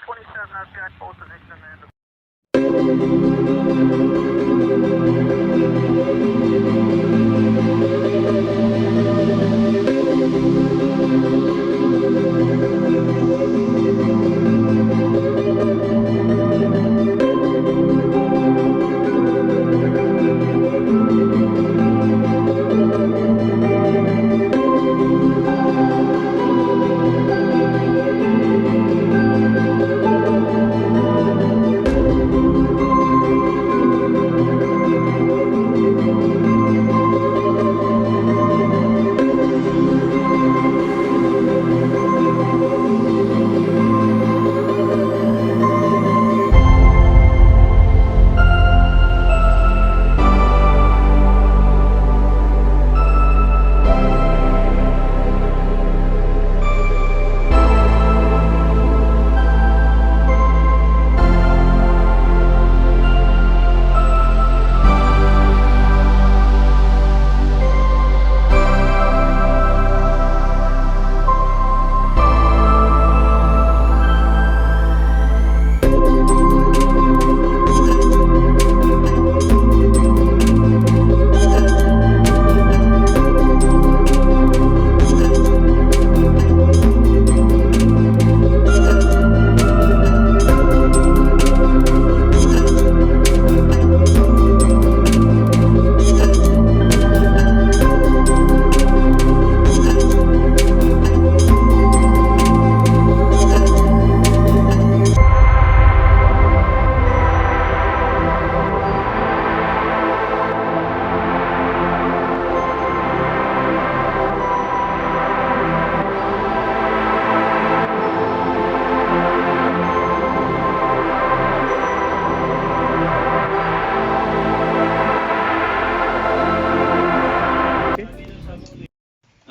27, I've got pole position in the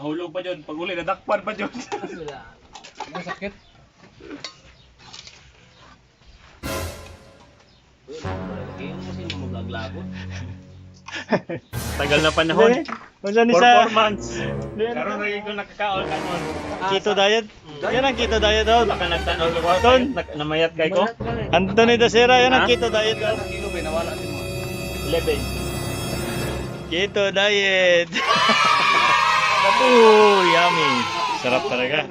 Nahulog pa dyan. Pag uli, nadakpan pa dyan. Masakit. Tagal na panahon. Unsa ni sa 4 months. Karoon na ko nakakaol kanon. keto diet? Yan ang keto diet daw. Baka nagtanong ko. Ton. Namayat kay ko. Anthony Dasera, yan ang Ha? keto diet daw. Kilo ba nawala din mo? 11. Keto diet. Yummy. Sarap talaga.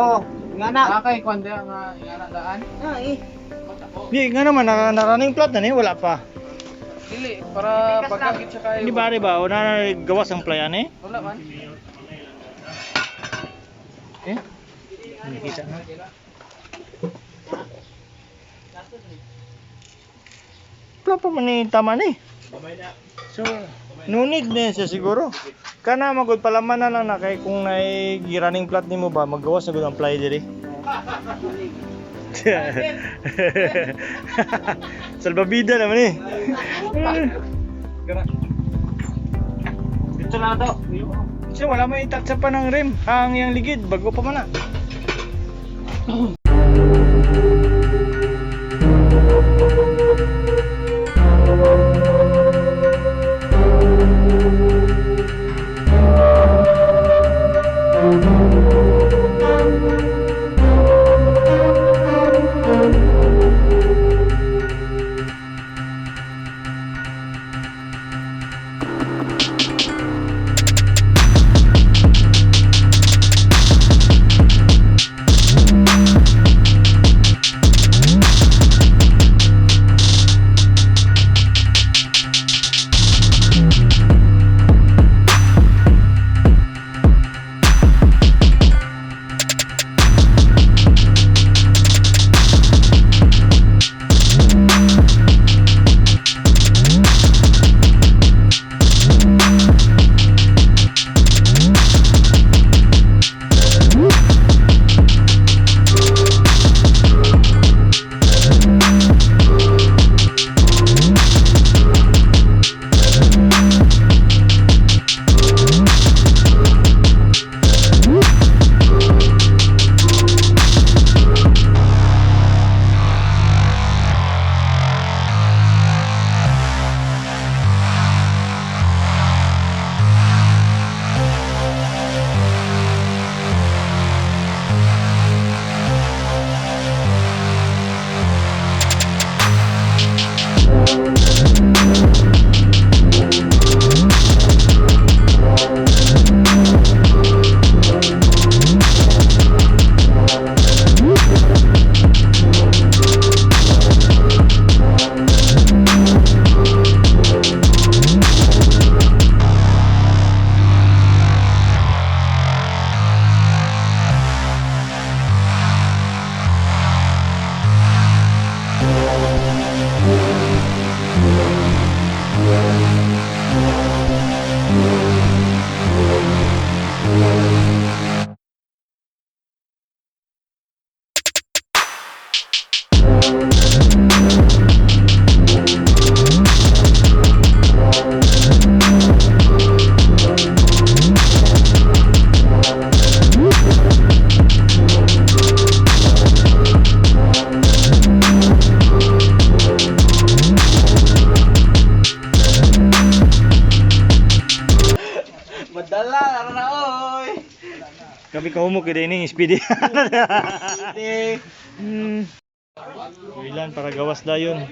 Oh, nga na. Nakay kuan dia nga ingana daan. Di nga naman, naraning plat na ni, wala pa. Dili para pagkakit siya kayo. Di ba o na gawas ang playan eh? Wala man. Eh? Nakita na. Wala pa man ni tama ni. So, nunid na siya siguro. Kana magod palaman na lang na kay kung nay giraning plat nimo ba maggawas na gud ang ply diri. Salbabida naman eh. Dito na to. So wala may itaksa pa ng rim. Ang yang ligid bago pa man na. Kami kahumok kita ini speedy. Ilan para gawas dayon.